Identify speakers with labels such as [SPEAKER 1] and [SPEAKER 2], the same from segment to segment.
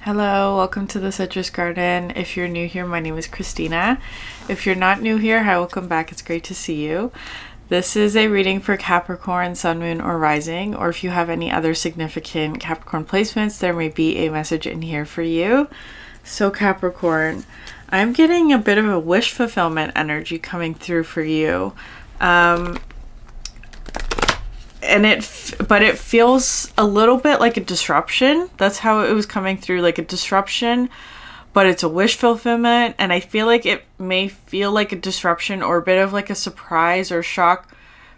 [SPEAKER 1] Hello, welcome to the Citrus Garden. If you're new here, my name is Christina. If you're not new here, hi, welcome back. It's great to see you. This is a reading for Capricorn, Sun, Moon, or Rising, or if you have any other significant Capricorn placements, there may be a message in here for you. So Capricorn, I'm getting a bit of a wish fulfillment energy coming through for you. But it feels a little bit like a disruption. That's how it was coming through, like a disruption, but it's a wish fulfillment. And I feel like it may feel like a disruption or a bit of like a surprise or shock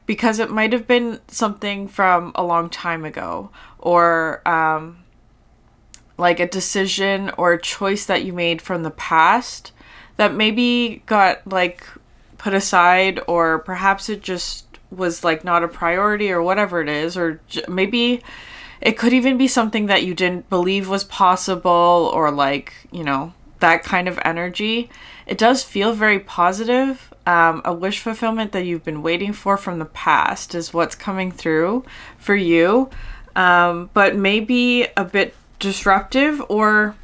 [SPEAKER 1] because it might have been something from a long time ago, or like a decision or a choice that you made from the past that maybe got like put aside, or perhaps it just was like not a priority or whatever it is, or maybe it could even be something that you didn't believe was possible, or like, you know, that kind of energy. It does feel very positive. A wish fulfillment that you've been waiting for from the past is what's coming through for you, but maybe a bit disruptive, or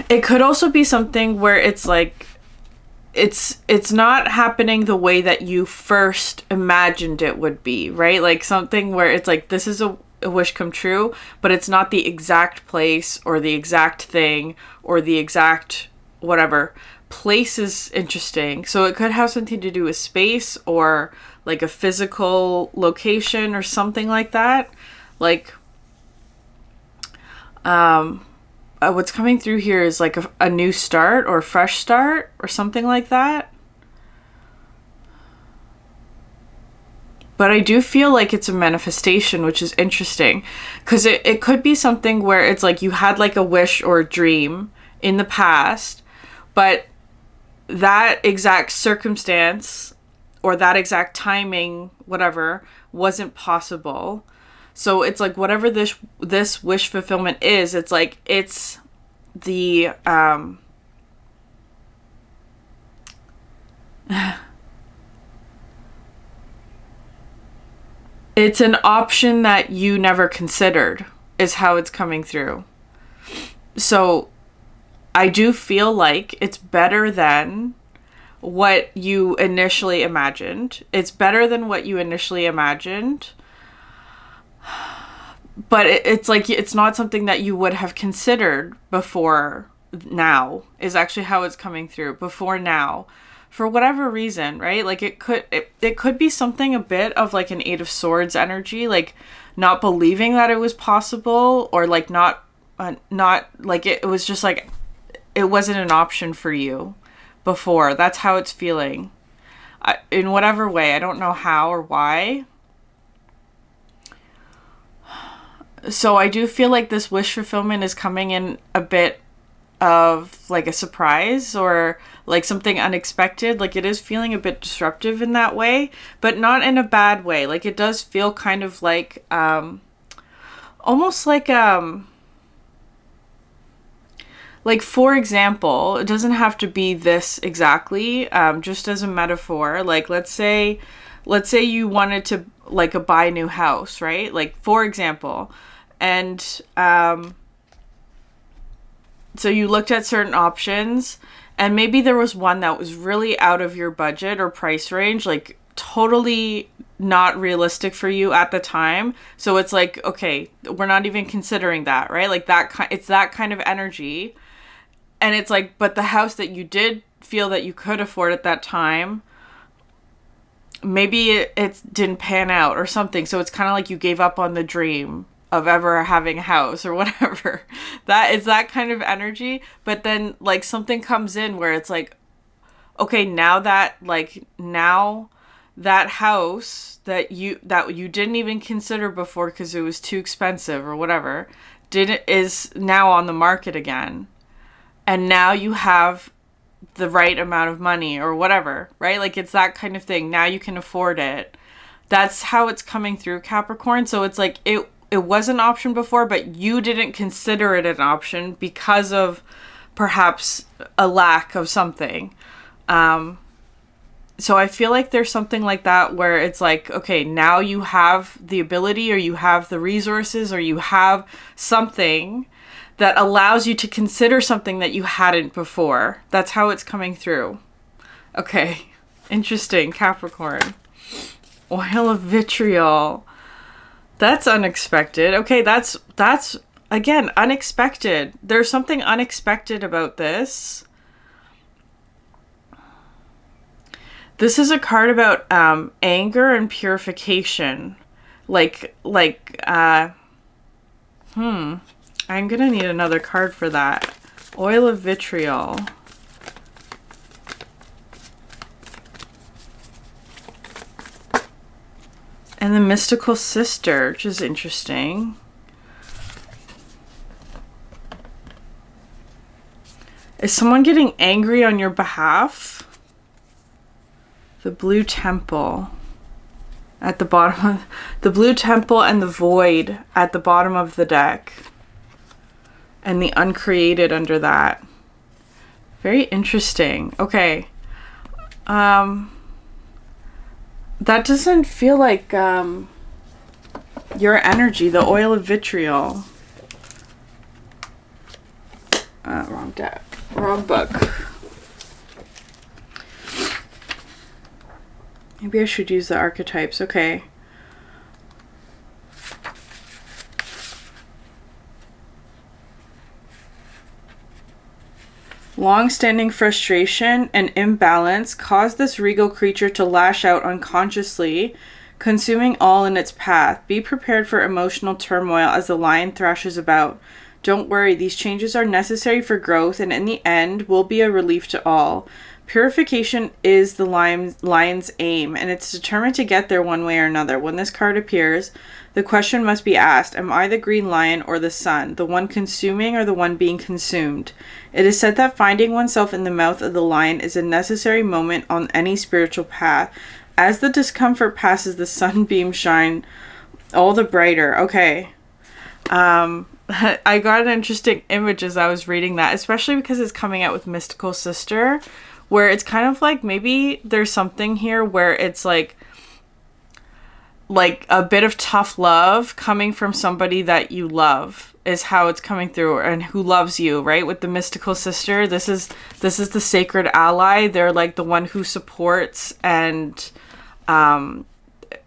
[SPEAKER 1] it could also be something where it's like it's not happening the way that you first imagined it would be, right? Like something where it's like, this is a wish come true, but it's not the exact place or the exact thing or the exact whatever. Place is interesting. So it could have something to do with space or like a physical location or something like that. Like, what's coming through here is like a new start or a fresh start or something like that. But I do feel like it's a manifestation, which is interesting, because it could be something where it's like you had like a wish or a dream in the past, but that exact circumstance or that exact timing, whatever, wasn't possible. So it's like whatever this wish fulfillment is, it's like it's the it's an option that you never considered is how it's coming through. So I do feel like it's better than what you initially imagined. It's better than what you initially imagined. But it's like, it's not something that you would have considered before now, is actually how it's coming through. Before now, for whatever reason, right? Like it could be something a bit of like an Eight of Swords energy, like not believing that it was possible, or like not like it was just like it wasn't an option for you before. That's how it's feeling. In whatever way, I don't know how or why. So I do feel like this wish fulfillment is coming in a bit of like a surprise or like something unexpected. Like it is feeling a bit disruptive in that way, but not in a bad way. Like it does feel kind of like almost like for example, it doesn't have to be this exactly, just as a metaphor. Like let's say you wanted to like buy a new house, right? Like for example, and so you looked at certain options, and maybe there was one that was really out of your budget or price range, like totally not realistic for you at the time. So it's like, okay, we're not even considering that, right? Like it's that kind of energy. And it's like, but the house that you did feel that you could afford at that time, maybe it didn't pan out or something. So it's kind of like you gave up on the dream of ever having a house or whatever. That is that kind of energy. But then like something comes in where it's like, okay, now that house that you didn't even consider before because it was too expensive or whatever, is now on the market again. And now you have the right amount of money or whatever, right? Like it's that kind of thing. Now you can afford it. That's how it's coming through, Capricorn. So it's like it was an option before, but you didn't consider it an option because of perhaps a lack of something. So I feel like there's something like that where it's like, okay, now you have the ability or you have the resources or you have something that allows you to consider something that you hadn't before. That's how it's coming through. Okay, interesting, Capricorn. Oil of vitriol. That's unexpected. Okay, that's again, unexpected. There's something unexpected about this. This is a card about anger and purification. I'm gonna need another card for that. Oil of vitriol. And the mystical sister, which is interesting. Is someone getting angry on your behalf? The blue temple at the bottom of the blue temple and the void at the bottom of the deck. And the uncreated under that. Very interesting. Okay. That doesn't feel like your energy, the oil of vitriol. Wrong deck. Wrong book. Maybe I should use the archetypes. Okay. Long-standing frustration and imbalance caused this regal creature to lash out unconsciously, consuming all in its path. Be prepared for emotional turmoil as the lion thrashes about. Don't worry, these changes are necessary for growth and in the end will be a relief to all. Purification is the lion's aim, and it's determined to get there one way or another. When this card appears, the question must be asked, am I the green lion or the sun, the one consuming or the one being consumed? It is said that finding oneself in the mouth of the lion is a necessary moment on any spiritual path. As the discomfort passes, the sunbeams shine all the brighter. Okay. I got an interesting image as I was reading that, especially because it's coming out with Mystical Sister, where it's kind of like maybe there's something here where it's like a bit of tough love coming from somebody that you love is how it's coming through, and who loves you, right? With the Mystical Sister, this is the sacred ally. They're like the one who supports, and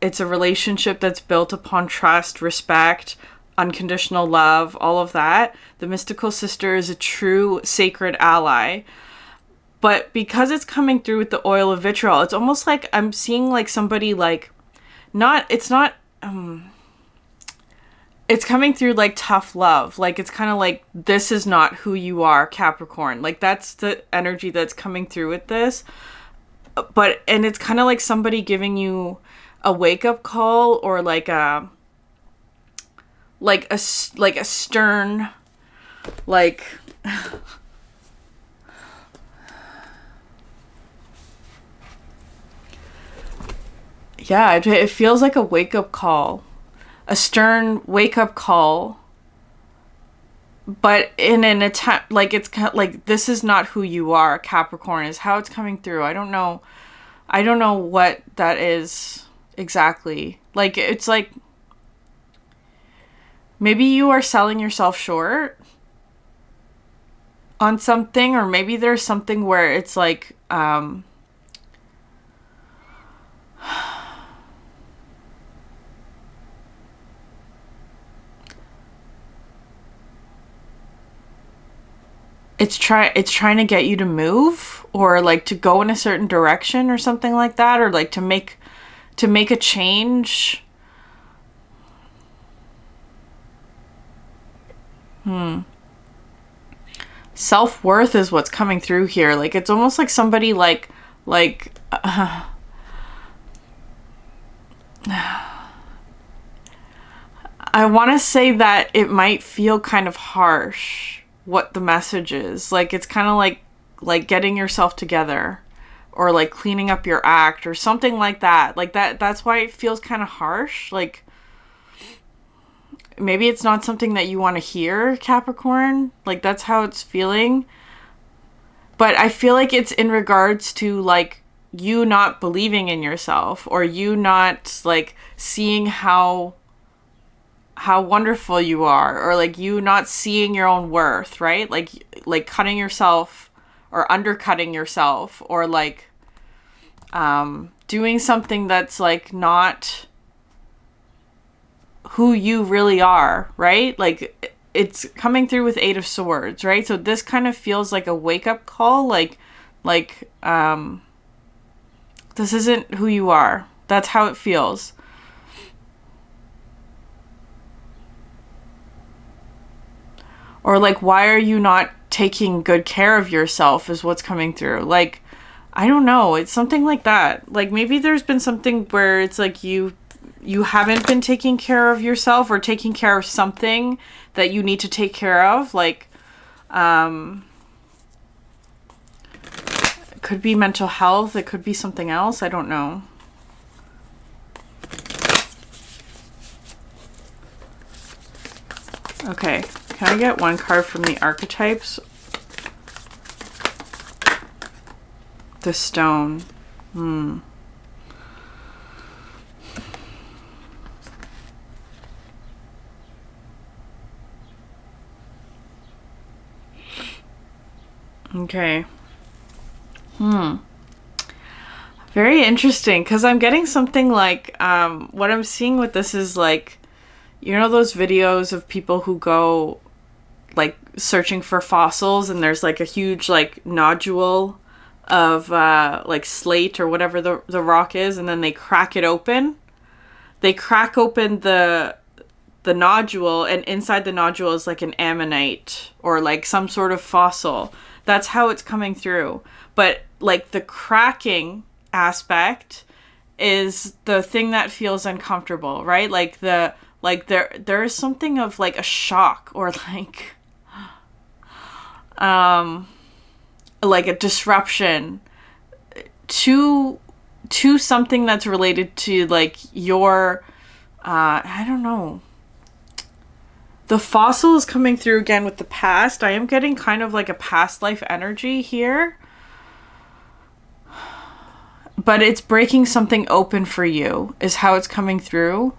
[SPEAKER 1] it's a relationship that's built upon trust, respect, unconditional love, all of that. The Mystical Sister is a true sacred ally. But because it's coming through with the oil of vitriol, it's almost like I'm seeing like somebody like, it's coming through like tough love. Like it's kind of like, this is not who you are, Capricorn. Like that's the energy that's coming through with this. And it's kind of like somebody giving you a wake up call, or like a stern, like, yeah, it feels like a wake-up call. A stern wake-up call. But in an attempt, like, it's kind of like, this is not who you are, Capricorn, is how it's coming through. I don't know what that is exactly. Like, it's like, maybe you are selling yourself short on something, or maybe there's something where it's like, it's trying to get you to move, or like to go in a certain direction or something like that, or like to make a change. Self-worth is what's coming through here. Like it's almost like somebody I want to say that it might feel kind of harsh what the message is. Like it's kind of like getting yourself together, or like cleaning up your act or something like that. Like that's why it feels kind of harsh. Like maybe it's not something that you want to hear, Capricorn. Like that's how it's feeling. But I feel like it's in regards to like you not believing in yourself, or you not like seeing how wonderful you are, or like you not seeing your own worth, right? Like cutting yourself or undercutting yourself, or like doing something that's like not who you really are, right? Like it's coming through with 8 of Swords, right? So this kind of feels like a wake-up call, like this isn't who you are. That's how it feels. Or like, why are you not taking good care of yourself is what's coming through. Like, I don't know. It's something like that. Like maybe there's been something where it's like you haven't been taking care of yourself, or taking care of something that you need to take care of. Like, it could be mental health. It could be something else. I don't know. Okay. Can I get one card from the Archetypes? The Stone. Okay. Very interesting, because I'm getting something like, what I'm seeing with this is like, you know those videos of people who go like searching for fossils, and there's like a huge like nodule of like slate or whatever the rock is, and then they crack it open. They crack open the nodule, and inside the nodule is like an ammonite or like some sort of fossil. That's how it's coming through. But like the cracking aspect is the thing that feels uncomfortable, right? Like there is something of like a shock, or like a disruption to something that's related to like your I don't know. The fossil is coming through again with the past. I am getting kind of like a past life energy here. But it's breaking something open for you, is how it's coming through.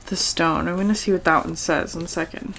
[SPEAKER 1] The Stone. I'm going to see what that one says in a second.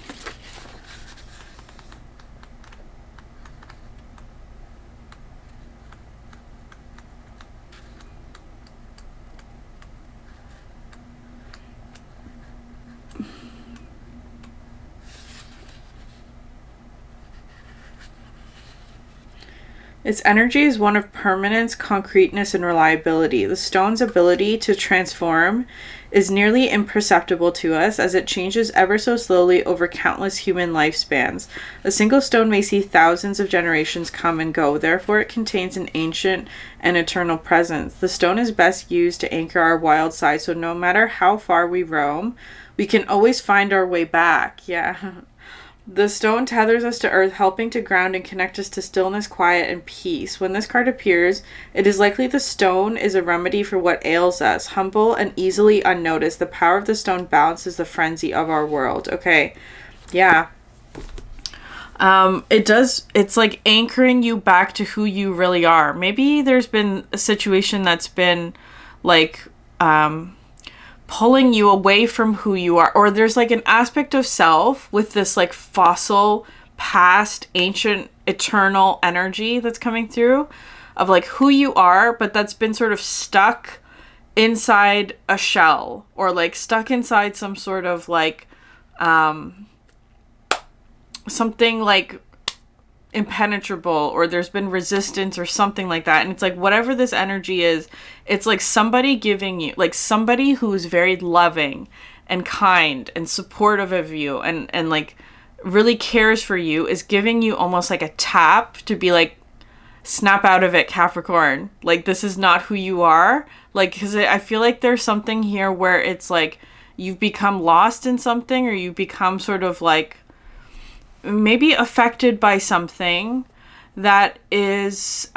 [SPEAKER 1] Its energy is one of permanence, concreteness, and reliability. The stone's ability to transform is nearly imperceptible to us, as it changes ever so slowly over countless human lifespans. A single stone may see thousands of generations come and go, therefore it contains an ancient and eternal presence. The stone is best used to anchor our wild side, so no matter how far we roam, we can always find our way back. Yeah. The stone tethers us to earth, helping to ground and connect us to stillness, quiet, and peace. When this card appears, it is likely the stone is a remedy for what ails us. Humble and easily unnoticed, the power of the stone balances the frenzy of our world. Okay, yeah. It's like anchoring you back to who you really are. Maybe there's been a situation that's been like, pulling you away from who you are, or there's like an aspect of self with this like fossil, past, ancient, eternal energy that's coming through of like who you are, but that's been sort of stuck inside a shell, or like stuck inside some sort of like something like impenetrable, or there's been resistance or something like that. And it's like, whatever this energy is, it's like somebody giving you, like somebody who's very loving and kind and supportive of you, and like really cares for you, is giving you almost like a tap to be like, snap out of it, Capricorn. Like, this is not who you are. Like, because I feel like there's something here where it's like you've become lost in something, or you become sort of like maybe affected by something that is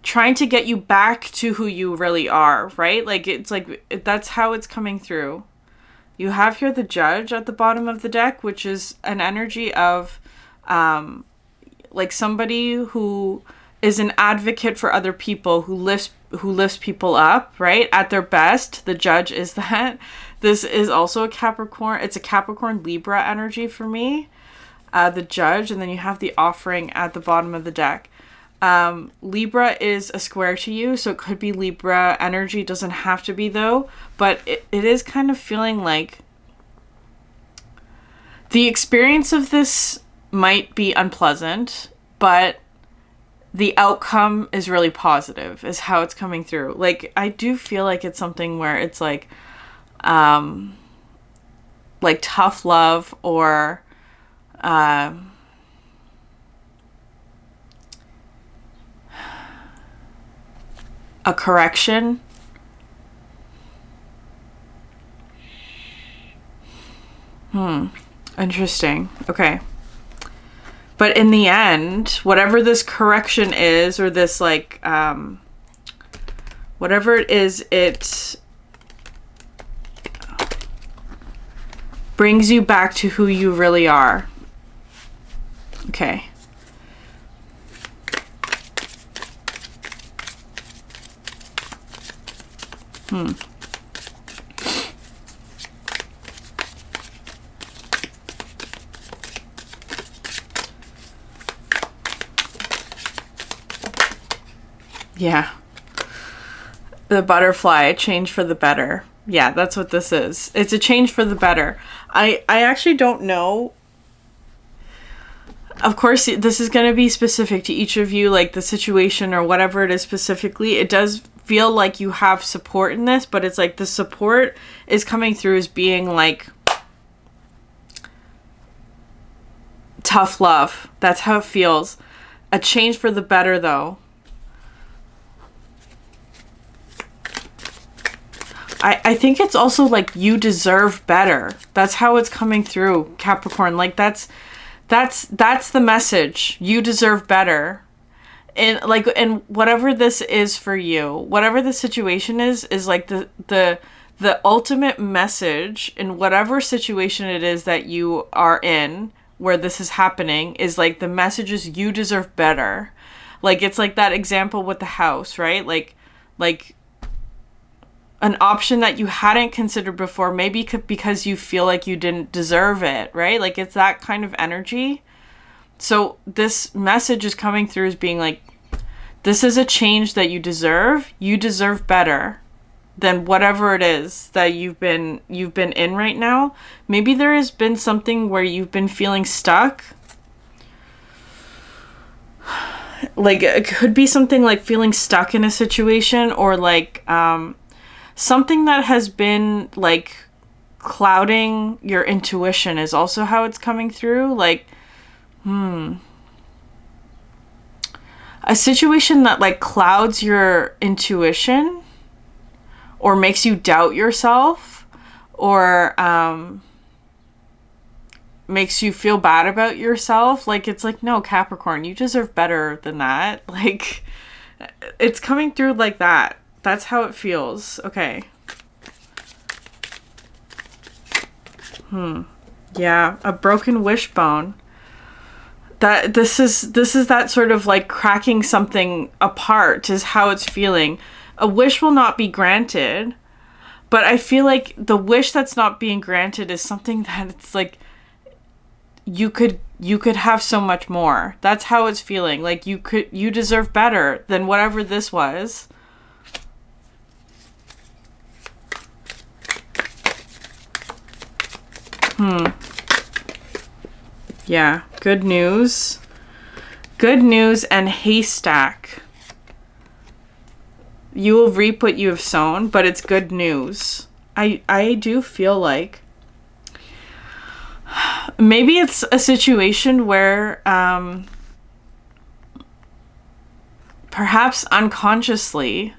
[SPEAKER 1] trying to get you back to who you really are, right? Like, it's like, that's how it's coming through. You have here the Judge at the bottom of the deck, which is an energy of, like, somebody who is an advocate for other people, who lifts people up, right? At their best. The Judge is that. This is also a Capricorn. It's a Capricorn Libra energy for me. The Judge, and then you have the Offering at the bottom of the deck. Libra is a square to you, so it could be Libra energy. It doesn't have to be, though. But it is kind of feeling like the experience of this might be unpleasant, but the outcome is really positive, is how it's coming through. Like, I do feel like it's something where it's like tough love, or a correction. Interesting. Okay. But in the end, whatever this correction is, or this, like, whatever it is, it brings you back to who you really are. Okay. Yeah. The butterfly, a change for the better. Yeah, that's what this is. It's a change for the better. I actually don't know. Of course, this is going to be specific to each of you, like the situation or whatever it is specifically. It does feel like you have support in this, but it's like the support is coming through as being like tough love. That's how it feels. A change for the better, though. I think it's also like you deserve better. That's how it's coming through, Capricorn. Like, that's the message. You deserve better. And whatever this is for you, whatever the situation is like the ultimate message in whatever situation it is that you are in where this is happening, is like the message is you deserve better. Like, it's like that example with the house, right? Like an option that you hadn't considered before, maybe because you feel like you didn't deserve it, right? Like, it's that kind of energy. So this message is coming through as being like, this is a change that you deserve. You deserve better than whatever it is that you've been in right now. Maybe there has been something where you've been feeling stuck. Like, it could be something like feeling stuck in a situation, or like something that has been like clouding your intuition is also how it's coming through. Like, a situation that like clouds your intuition, or makes you doubt yourself, or makes you feel bad about yourself. Like, it's like, no, Capricorn, you deserve better than that. Like, it's coming through like that. That's how it feels. Okay. Yeah, a broken wishbone. That this is that sort of like cracking something apart is how it's feeling. A wish will not be granted, but I feel like the wish that's not being granted is something that it's like you could have so much more. That's how it's feeling. Like, you deserve better than whatever this was. Yeah, good news. Good news and haystack. You will reap what you have sown, but it's good news. I do feel like maybe it's a situation where perhaps unconsciously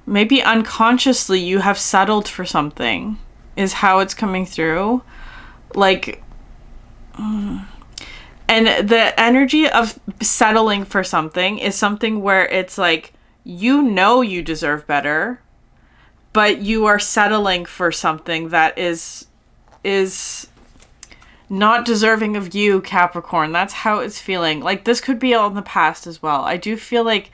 [SPEAKER 1] you have settled for something, is how it's coming through. Like, And the energy of settling for something is something where it's like, you know you deserve better, but you are settling for something that is not deserving of you, Capricorn. That's how it's feeling. Like, this could be all in the past as well. I do feel like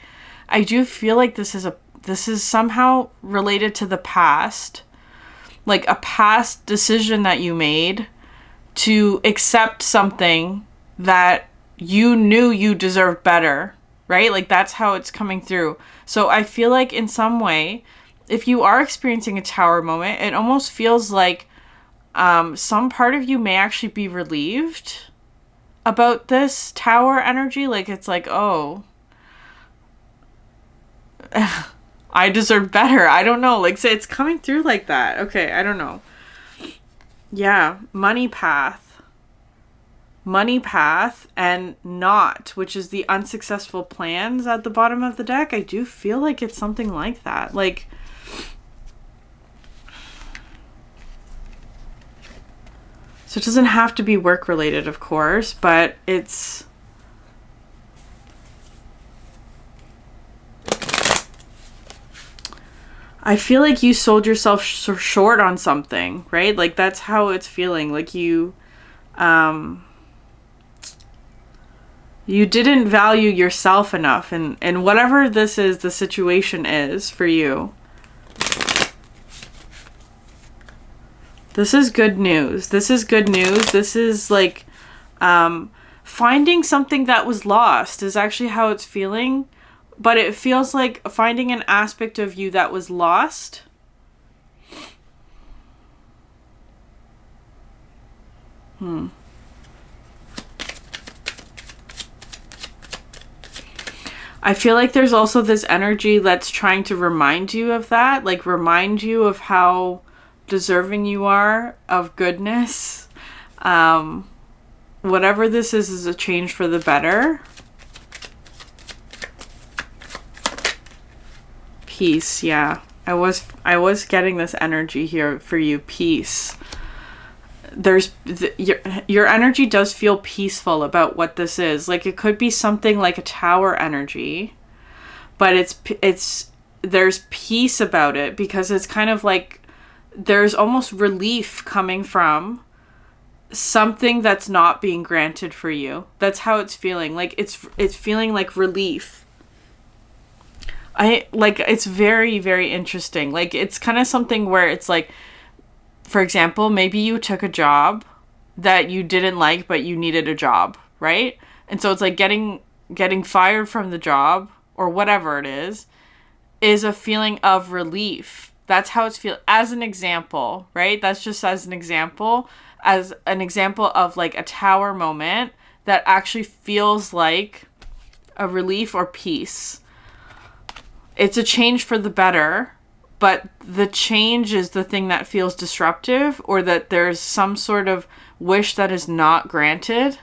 [SPEAKER 1] this is somehow related to the past. Like a past decision that you made to accept something that you knew you deserved better, right? Like, that's how it's coming through. So I feel like in some way, if you are experiencing a tower moment, it almost feels like some part of you may actually be relieved about this tower energy. Like, it's like, oh, I deserve better. I don't know. Like, say it's coming through like that. Okay, I don't know. Yeah, money path, and not, which is the unsuccessful plans at the bottom of the deck. I do feel like it's something like that. Like, so it doesn't have to be work related, of course, but it's, I feel like you sold yourself short on something, right? Like, that's how it's feeling. Like, you didn't value yourself enough, and whatever this is, the situation is for you. This is good news. This is good news. This is like finding something that was lost is actually how it's feeling. But it feels like finding an aspect of you that was lost. I feel like there's also this energy that's trying to remind you of that. Like, remind you of how deserving you are of goodness. Whatever this is a change for the better. Peace, yeah. I was getting this energy here for you. Peace. Your energy does feel peaceful about what this is. Like, it could be something like a tower energy, but there's peace about it, because it's kind of like there's almost relief coming from something that's not being granted for you. That's how it's feeling. Like, it's feeling like relief. It's very, very interesting. Like, it's kind of something where it's like, for example, maybe you took a job that you didn't like, but you needed a job, right? And so it's like getting fired from the job, or whatever it is a feeling of relief. That's how it's feel, as an example, right? That's just as an example of like a tower moment that actually feels like a relief or peace. It's a change for the better, but the change is the thing that feels disruptive, or that there's some sort of wish that is not granted.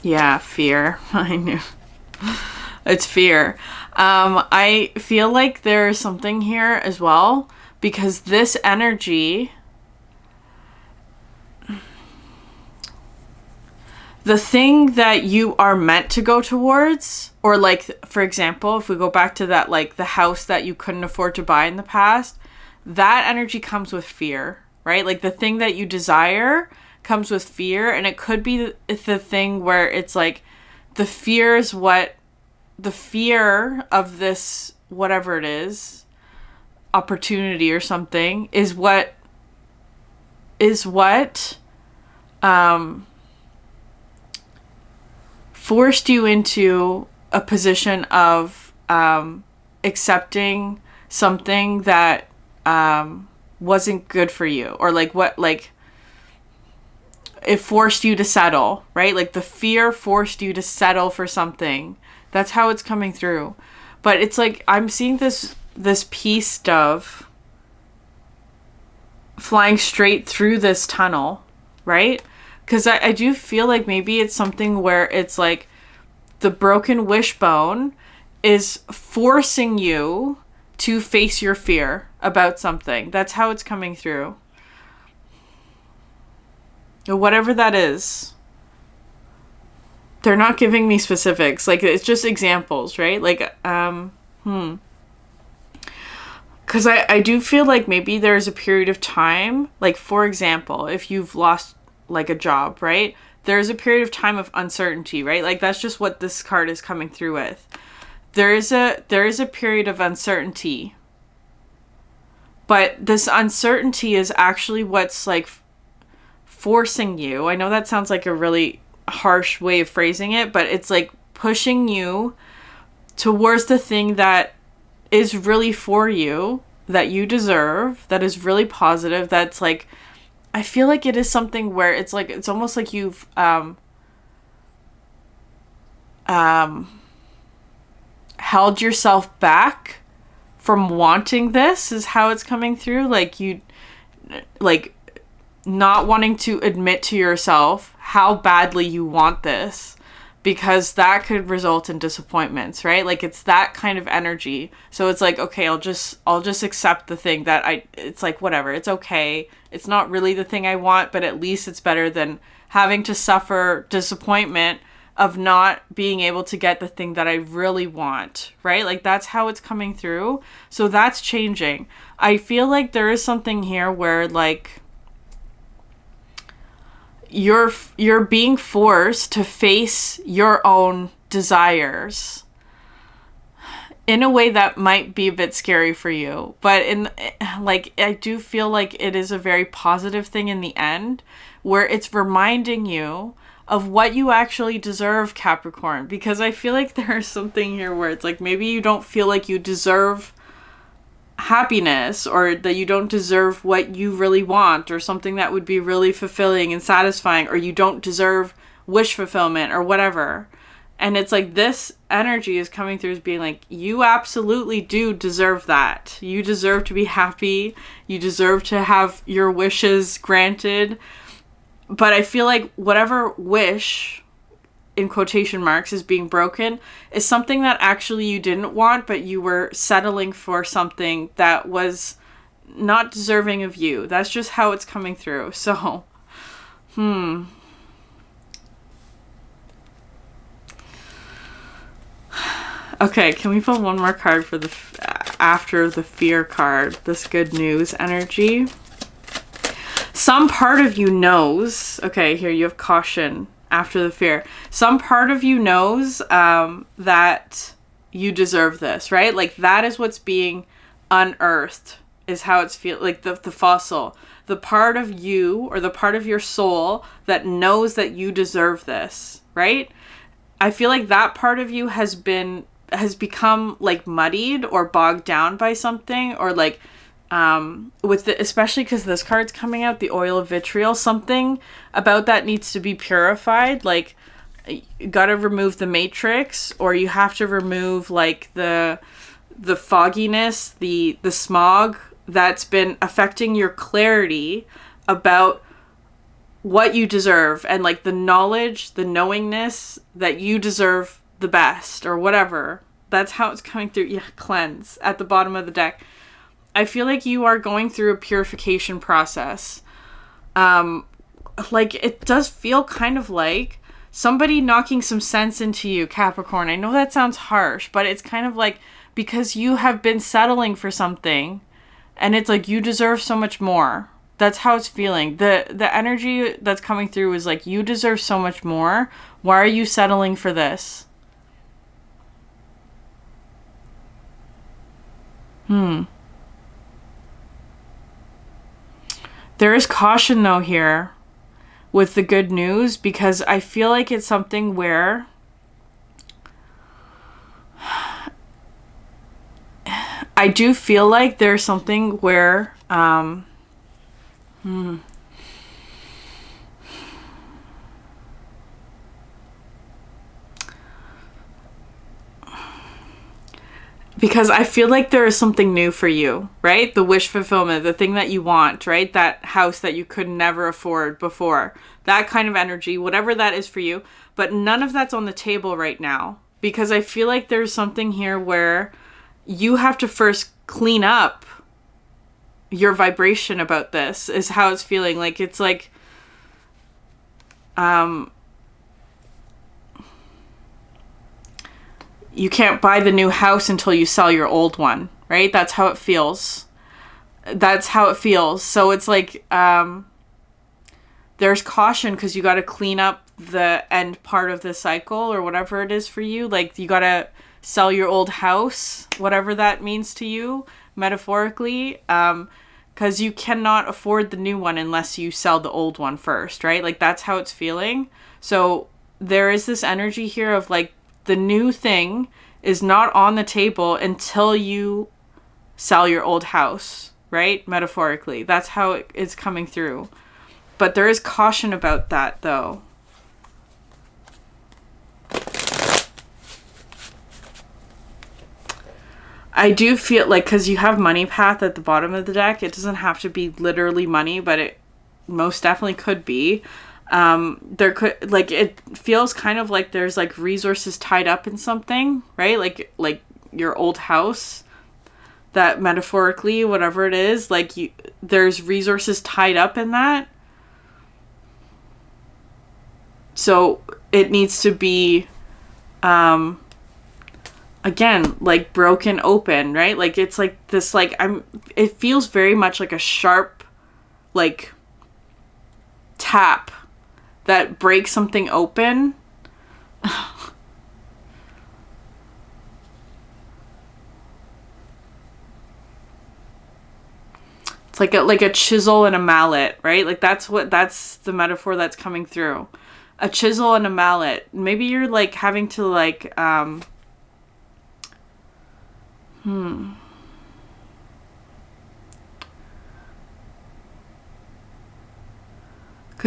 [SPEAKER 1] Yeah, fear. I knew. It's fear. I feel like there's something here as well, because this energy, the thing that you are meant to go towards, or like, for example, if we go back to that, like the house that you couldn't afford to buy in the past, that energy comes with fear, right? Like, the thing that you desire comes with fear, and it could be the thing where it's like the fear of this, whatever it is, opportunity or something, is what forced you into a position of accepting something that wasn't good for you, or it forced you to settle, right? Like, the fear forced you to settle for something. That's how it's coming through. But it's like, I'm seeing this peace dove flying straight through this tunnel, right? Because I do feel like maybe it's something where it's like the broken wishbone is forcing you to face your fear about something. That's how it's coming through. Whatever that is. They're not giving me specifics. Like, it's just examples, right? Like, because I do feel like maybe there's a period of time, like, for example, if you've lost, like, a job, right? There's a period of time of uncertainty, right? Like, that's just what this card is coming through with. There is a period of uncertainty. But this uncertainty is actually what's, like, forcing you. I know that sounds like a really harsh way of phrasing it, but it's, like, pushing you towards the thing that is really for you, that you deserve, that is really positive, that's, like, I feel like it is something where it's, like, it's almost like you've held yourself back from wanting this, is how it's coming through. Like, you, like, not wanting to admit to yourself how badly you want this, because that could result in disappointments, right? Like, it's that kind of energy. So it's like, okay, I'll just accept the thing that it's like, whatever, it's okay. It's not really the thing I want, but at least it's better than having to suffer disappointment of not being able to get the thing that I really want, right? Like, that's how it's coming through. So that's changing. I feel like there is something here where, like, you're being forced to face your own desires in a way that might be a bit scary for you, but I do feel like it is a very positive thing in the end, where it's reminding you of what you actually deserve, Capricorn, because I feel like there's something here where it's like, maybe you don't feel like you deserve happiness, or that you don't deserve what you really want, or something that would be really fulfilling and satisfying, or you don't deserve wish fulfillment or whatever. And it's like, this energy is coming through as being like, you absolutely do deserve that. You deserve to be happy. You deserve to have your wishes granted. But I feel like whatever wish, in quotation marks, is being broken is something that actually you didn't want, but you were settling for something that was not deserving of you. That's just how it's coming through. So, Okay, can we pull one more card for the after the fear card? This good news energy. Some part of you knows. Okay, here you have caution. After the fear, some part of you knows that you deserve this, right? Like, that is what's being unearthed, is how it's feel like the fossil, the part of you, or the part of your soul that knows that you deserve this, right? I feel like that part of you has become, like, muddied or bogged down by something, or like especially because this card's coming out, the oil of vitriol, something about that needs to be purified. Like, you gotta remove the matrix, or you have to remove, like, the fogginess, the smog that's been affecting your clarity about what you deserve, and, like, the knowledge, the knowingness that you deserve the best, or whatever. That's how it's coming through. Yeah, cleanse at the bottom of the deck. I feel like you are going through a purification process. Like, it does feel kind of like somebody knocking some sense into you, Capricorn. I know that sounds harsh, but it's kind of like, because you have been settling for something, and it's like, you deserve so much more. That's how it's feeling. The energy that's coming through is like, you deserve so much more. Why are you settling for this? There is caution, though, here with the good news, because I feel like it's something where I do feel like there's something where because I feel like there is something new for you, right? The wish fulfillment, the thing that you want, right? That house that you could never afford before. That kind of energy, whatever that is for you. But none of that's on the table right now. Because I feel like there's something here where you have to first clean up your vibration about this, is how it's feeling. Like, it's like, you can't buy the new house until you sell your old one, right? That's how it feels. That's how it feels. So it's like, there's caution because you got to clean up the end part of the cycle or whatever it is for you. Like, you got to sell your old house, whatever that means to you, metaphorically, because you cannot afford the new one unless you sell the old one first, right? Like, that's how it's feeling. So there is this energy here of like, the new thing is not on the table until you sell your old house, right? Metaphorically. That's how it's coming through. But there is caution about that, though. I do feel like, because you have money path at the bottom of the deck, it doesn't have to be literally money, but it most definitely could be. There could, like, it feels kind of like there's like resources tied up in something, right? Like your old house, that metaphorically, whatever it is, like there's resources tied up in that. So it needs to be, again, like broken open, right? Like, it's like this, like, it feels very much like a sharp, like, tap that breaks something open. It's like a chisel and a mallet, right? Like, that's the metaphor that's coming through. A chisel and a mallet. Maybe you're like having to like, because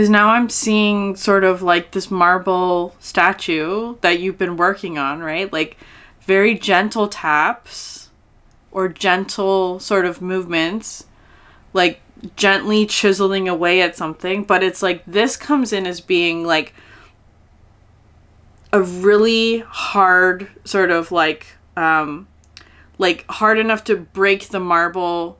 [SPEAKER 1] now I'm seeing sort of like this marble statue that you've been working on, right? Like, very gentle taps or gentle sort of movements, like gently chiseling away at something. But it's like, this comes in as being like a really hard sort of like hard enough to break the marble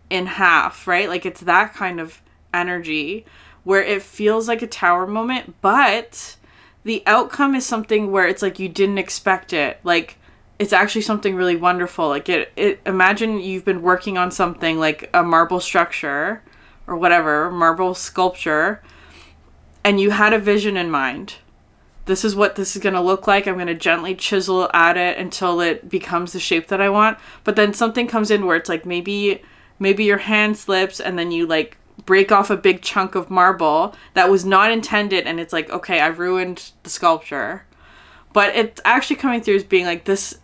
[SPEAKER 1] in half, right? Like, it's that kind of energy where it feels like a tower moment, but the outcome is something where it's like you didn't expect it. Like, it's actually something really wonderful. Like, imagine you've been working on something like a marble structure or whatever, marble sculpture, and you had a vision in mind. This is what this is going to look like. I'm going to gently chisel at it until it becomes the shape that I want. But then something comes in where it's like, maybe your hand slips and then you like break off a big chunk of marble that was not intended, and it's like, okay, I ruined the sculpture. But it's actually coming through as being like, this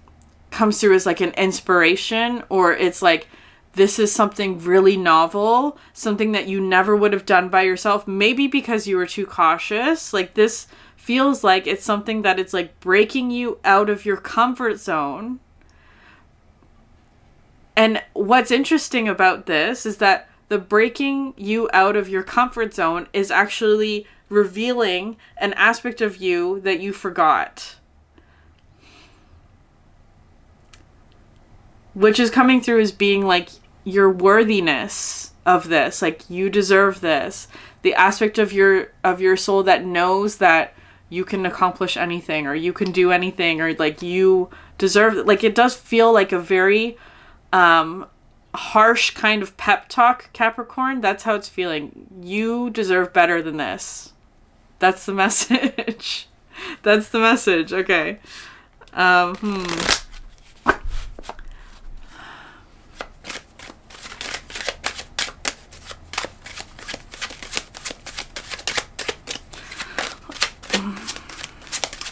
[SPEAKER 1] comes through as like an inspiration, or it's like, this is something really novel, something that you never would have done by yourself, maybe because you were too cautious. Like, this feels like it's something that it's like breaking you out of your comfort zone. And what's interesting about this is that the breaking you out of your comfort zone is actually revealing an aspect of you that you forgot. Which is coming through as being like your worthiness of this. Like, you deserve this. The aspect of your soul that knows that you can accomplish anything, or you can do anything, or like you deserve it. Like, it does feel like a very harsh kind of pep talk, Capricorn. That's how it's feeling. You deserve better than this. That's the message. That's the message. Okay.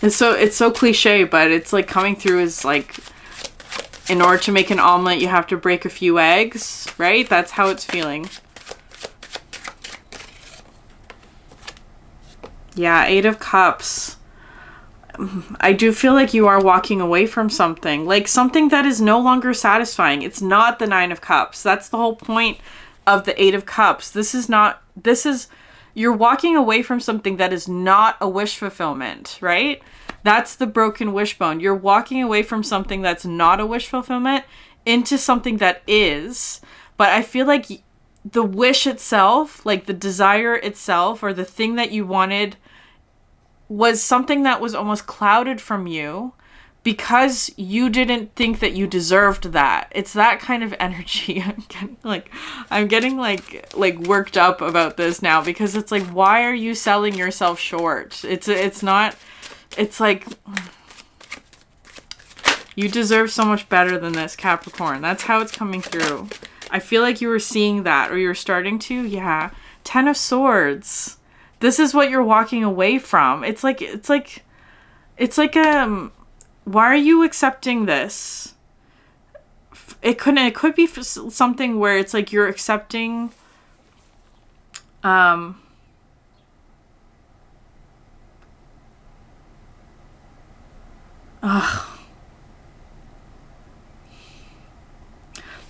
[SPEAKER 1] It's so cliche, but it's like coming through as like, in order to make an omelet, you have to break a few eggs, right? That's how it's feeling. Yeah, 8 of Cups. I do feel like you are walking away from something. Like, something that is no longer satisfying. It's not the 9 of Cups. That's the whole point of the 8 of Cups. You're walking away from something that is not a wish fulfillment, right? That's the broken wishbone. You're walking away from something that's not a wish fulfillment into something that is, but I feel like the wish itself, like the desire itself, or the thing that you wanted, was something that was almost clouded from you because you didn't think that you deserved that. It's that kind of energy. I'm getting worked up about this now, because it's like, why are you selling yourself short? It's not, it's like, you deserve so much better than this, Capricorn. That's how it's coming through. I feel like you were seeing that, or you're starting to. Yeah. 10 of Swords. This is what you're walking away from. It's like, why are you accepting this? It could be something where it's like you're accepting, ugh.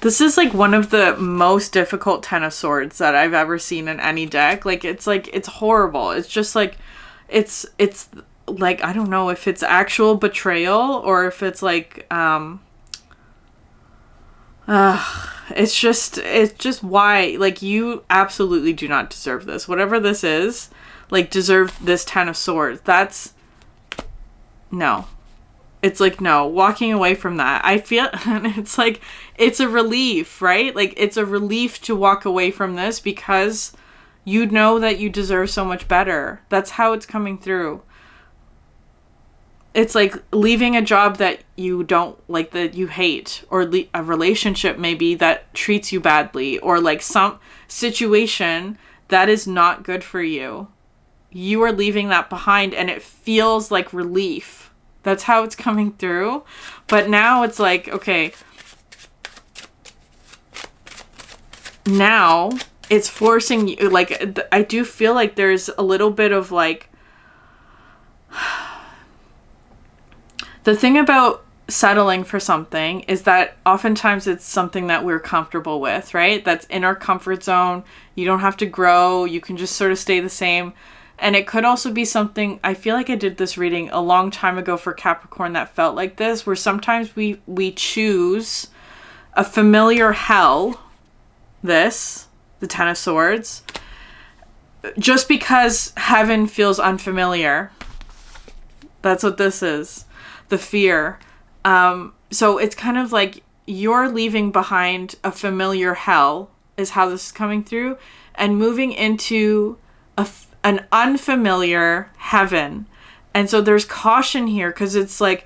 [SPEAKER 1] This is like one of the most difficult 10 of Swords that I've ever seen in any deck. It's horrible. It's just like, it's like, I don't know if it's actual betrayal or if it's like, it's just why, like, you absolutely do not deserve this. Whatever this is, like, deserve this 10 of Swords. No. It's like, no, walking away from that. I feel, and it's like, it's a relief, right? Like, it's a relief to walk away from this because you know that you deserve so much better. That's how it's coming through. It's like leaving a job that you don't like, that you hate, or a relationship maybe that treats you badly, or like some situation that is not good for you. You are leaving that behind, and it feels like relief. That's how it's coming through. But now it's like, okay, now it's forcing you, like, I do feel like there's a little bit of like, the thing about settling for something is that oftentimes it's something that we're comfortable with, right? That's in our comfort zone. You don't have to grow. You can just sort of stay the same. And it could also be something, I feel like I did this reading a long time ago for Capricorn that felt like this, where sometimes we choose a familiar hell, the 10 of Swords, just because heaven feels unfamiliar. That's what this is. The fear. So it's kind of like you're leaving behind a familiar hell is how this is coming through, and moving into an unfamiliar heaven. And so there's caution here, because it's like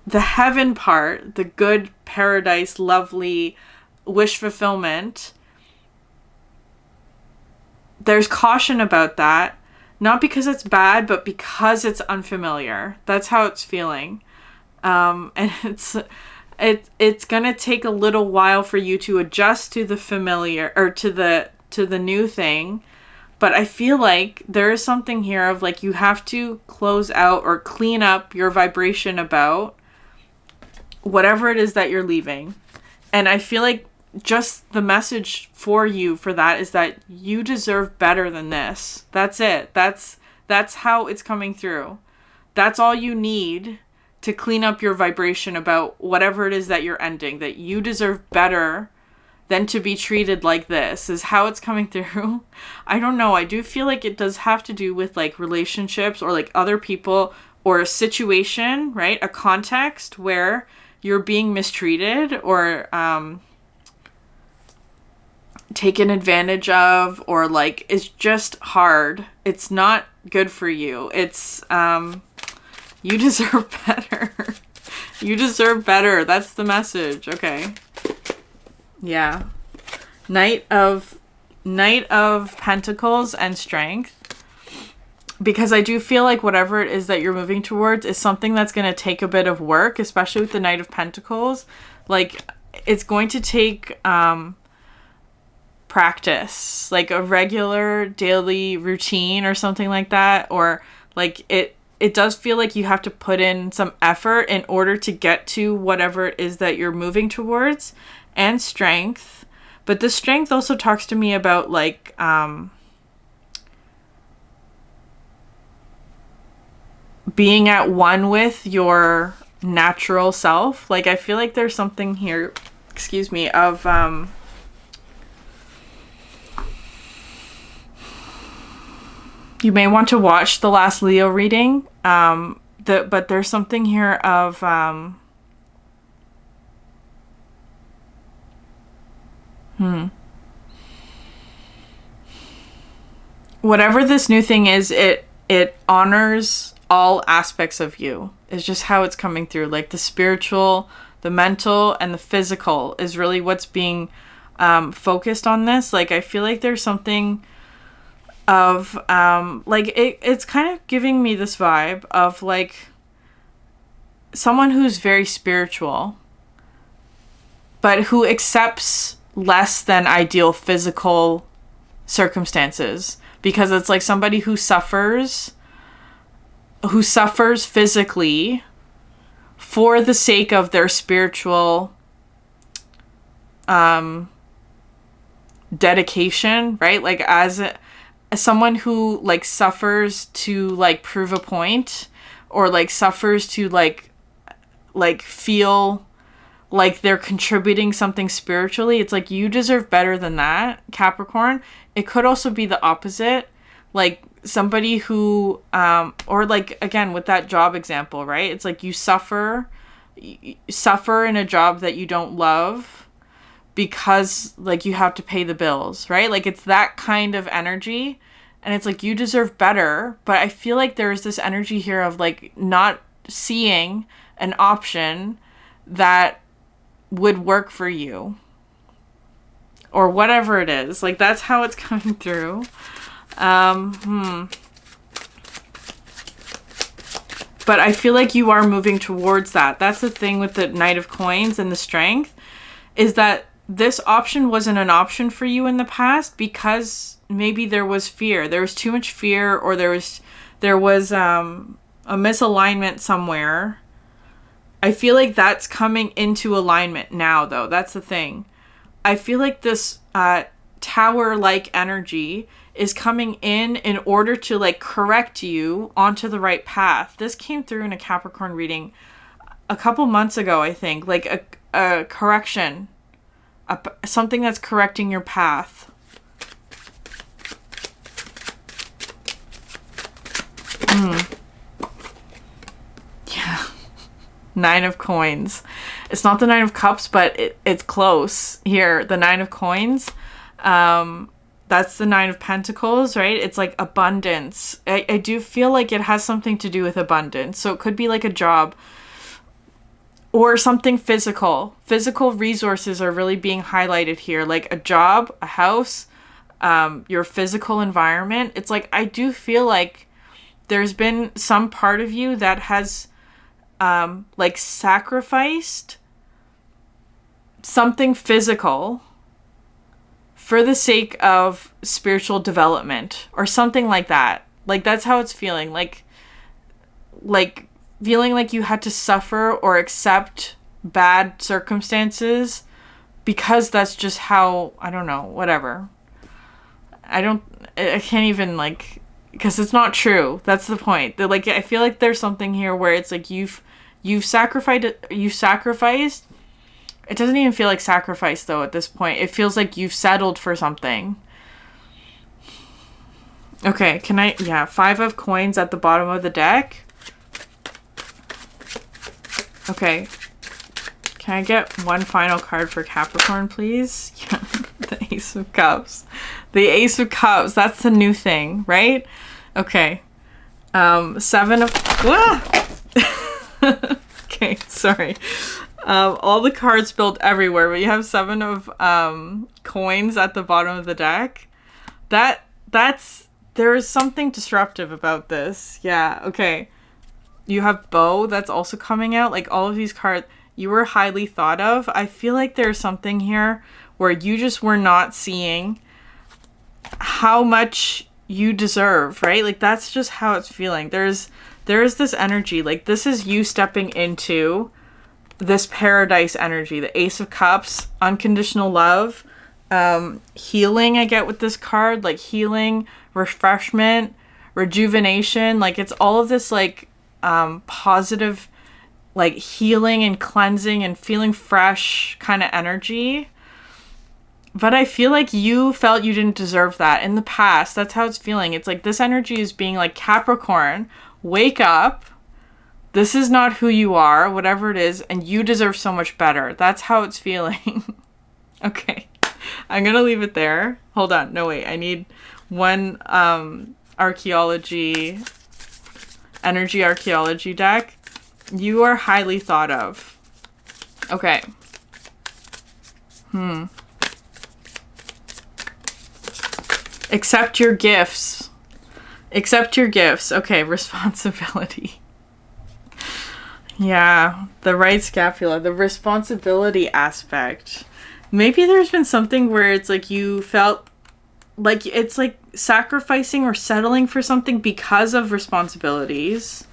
[SPEAKER 1] the heaven part, the good paradise, lovely wish fulfillment. There's caution about that. Not because it's bad, but because it's unfamiliar. That's how it's feeling. And it's gonna take a little while for you to adjust to the familiar, or to the new thing. But I feel like there is something here of like, you have to close out or clean up your vibration about whatever it is that you're leaving. And I feel like just the message for you for that is that you deserve better than this. That's it. That's how it's coming through. That's all you need to clean up your vibration about whatever it is that you're ending, that you deserve better than to be treated like this, is how it's coming through. I don't know. I do feel like it does have to do with like relationships, or like other people, or a situation, right? A context where you're being mistreated, or taken advantage of, or like it's just hard. It's not good for you. It's you deserve better. You deserve better. That's the message. Okay. Yeah. Knight of Pentacles and Strength. Because I do feel like whatever it is that you're moving towards is something that's going to take a bit of work, especially with the Knight of Pentacles. Like, it's going to take practice, like a regular daily routine or something like that. Or like it does feel like you have to put in some effort in order to get to whatever it is that you're moving towards. And strength. But the strength also talks to me about like being at one with your natural self. Like, I feel like there's something here excuse me, of you may want to watch the last Leo reading. But there's something here of whatever this new thing is, it honors all aspects of you. It's just how it's coming through. Like the spiritual, the mental, and the physical is really what's being focused on this. Like I feel like there's something of like it's kind of giving me this vibe of like someone who's very spiritual but who accepts less than ideal physical circumstances, because it's like somebody who suffers physically for the sake of their spiritual dedication, right? Like as someone who like suffers to like prove a point, or like suffers to like feel like they're contributing something spiritually. It's like you deserve better than that, Capricorn. It could also be the opposite, like somebody who or like again with that job example, right? It's like you suffer in a job that you don't love because like you have to pay the bills, right? Like it's that kind of energy, and it's like you deserve better. But I feel like there's this energy here of like not seeing an option that would work for you, or whatever it is. Like that's how it's coming through. But I feel like you are moving towards that. That's the thing with the Knight of Coins and the Strength, is that this option wasn't an option for you in the past because maybe there was fear. There was too much fear, or there was a misalignment somewhere. I feel like that's coming into alignment now, though. That's the thing. I feel like this tower-like energy is coming in order to like correct you onto the right path. This came through in a Capricorn reading a couple months ago, I think. Like a correction. Something that's correcting your path. Yeah. Nine of Coins. It's not the Nine of Cups, but it's close here. The Nine of Coins. That's the Nine of Pentacles, right? It's like abundance. I do feel like it has something to do with abundance. So it could be like a job or something physical. Physical resources are really being highlighted here. Like a job, a house, your physical environment. It's like I do feel like there's been some part of you that has like sacrificed something physical for the sake of spiritual development or something like that. Like that's how it's feeling. Like feeling like you had to suffer or accept bad circumstances because that's just how, I don't know, whatever. I can't even like, because it's not true. That's the point. That like I feel like there's something here where it's like you've sacrificed. It doesn't even feel like sacrifice though at this point. It feels like you've settled for something. Okay, Five of Coins at the bottom of the deck. Okay. Can I get one final card for Capricorn, please? Yeah, the Ace of Cups. The Ace of Cups, that's the new thing, right? Okay. Seven of... Okay, sorry. All the cards spilled everywhere, but you have Seven of Coins at the bottom of the deck. There is something disruptive about this. Yeah, okay. You have Bow, that's also coming out. Like all of these cards, you were highly thought of. I feel like there's something here where you just were not seeing how much you deserve, right? Like that's just how it's feeling. There is this energy, like this is you stepping into this paradise energy, the Ace of Cups, unconditional love, healing. I get with this card, like healing, refreshment, rejuvenation. Like it's all of this like positive like healing and cleansing and feeling fresh kind of energy. But I feel like you felt you didn't deserve that in the past. That's how it's feeling. It's like this energy is being like, Capricorn, wake up. This is not who you are, whatever it is, and you deserve so much better. That's how it's feeling. Okay. I'm going to leave it there. Hold on. No, wait. I need one archaeology, energy archaeology deck. You are highly thought of. Okay. Accept your gifts. Accept your gifts. Okay, responsibility. Yeah, the right scapula, the responsibility aspect. Maybe there's been something where it's like you felt like it's like sacrificing or settling for something because of responsibilities.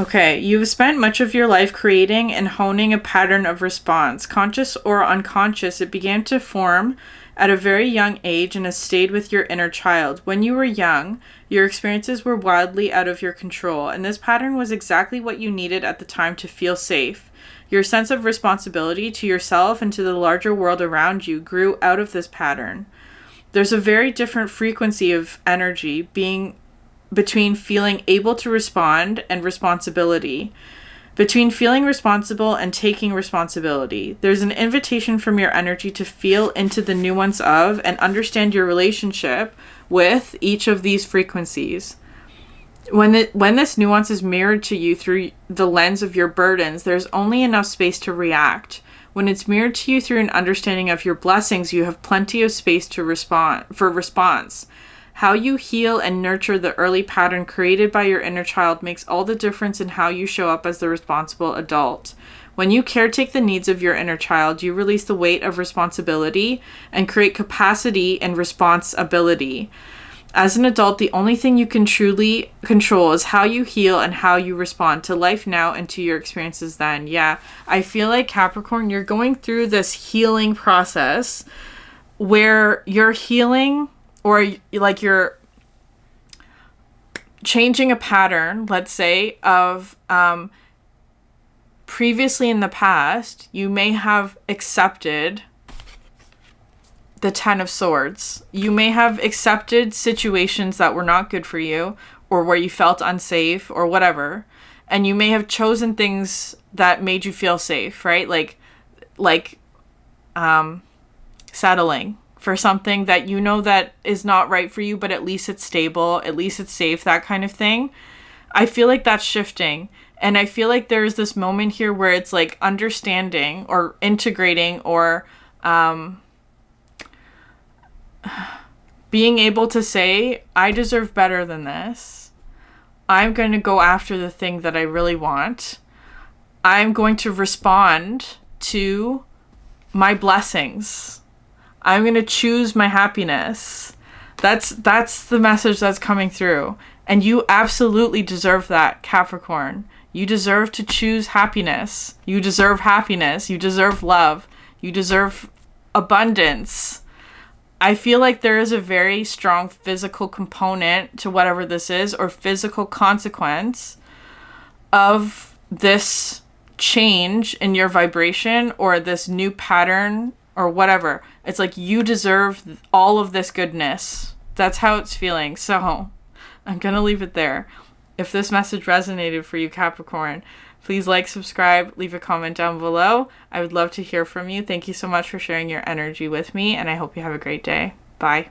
[SPEAKER 1] Okay, you've spent much of your life creating and honing a pattern of response. Conscious or unconscious, it began to form at a very young age and has stayed with your inner child. When you were young, your experiences were wildly out of your control, and this pattern was exactly what you needed at the time to feel safe. Your sense of responsibility to yourself and to the larger world around you grew out of this pattern. There's a very different frequency of energy being between feeling able to respond and responsibility. Between feeling responsible and taking responsibility, there's an invitation from your energy to feel into the nuance of and understand your relationship with each of these frequencies. When this nuance is mirrored to you through the lens of your burdens, there's only enough space to react. When it's mirrored to you through an understanding of your blessings, you have plenty of space to response. How you heal and nurture the early pattern created by your inner child makes all the difference in how you show up as the responsible adult. When you caretake the needs of your inner child, you release the weight of responsibility and create capacity and responsibility. As an adult, the only thing you can truly control is how you heal and how you respond to life now and to your experiences then. Yeah, I feel like Capricorn, you're going through this healing process where you're healing, or like you're changing a pattern, let's say, of previously in the past, you may have accepted the 10 of Swords. You may have accepted situations that were not good for you, or where you felt unsafe, or whatever. And you may have chosen things that made you feel safe, right? Like settling for something that you know that is not right for you, but at least it's stable, at least it's safe, that kind of thing. I feel like that's shifting. And I feel like there's this moment here where it's like understanding or integrating or being able to say, I deserve better than this. I'm going to go after the thing that I really want. I'm going to respond to my blessings. I'm going to choose my happiness. That's the message that's coming through. And you absolutely deserve that, Capricorn. You deserve to choose happiness. You deserve happiness. You deserve love. You deserve abundance. I feel like there is a very strong physical component to whatever this is, or physical consequence of this change in your vibration or this new pattern or whatever. It's like you deserve all of this goodness. That's how it's feeling. So I'm going to leave it there. If this message resonated for you, Capricorn, please like, subscribe, leave a comment down below. I would love to hear from you. Thank you so much for sharing your energy with me, and I hope you have a great day. Bye.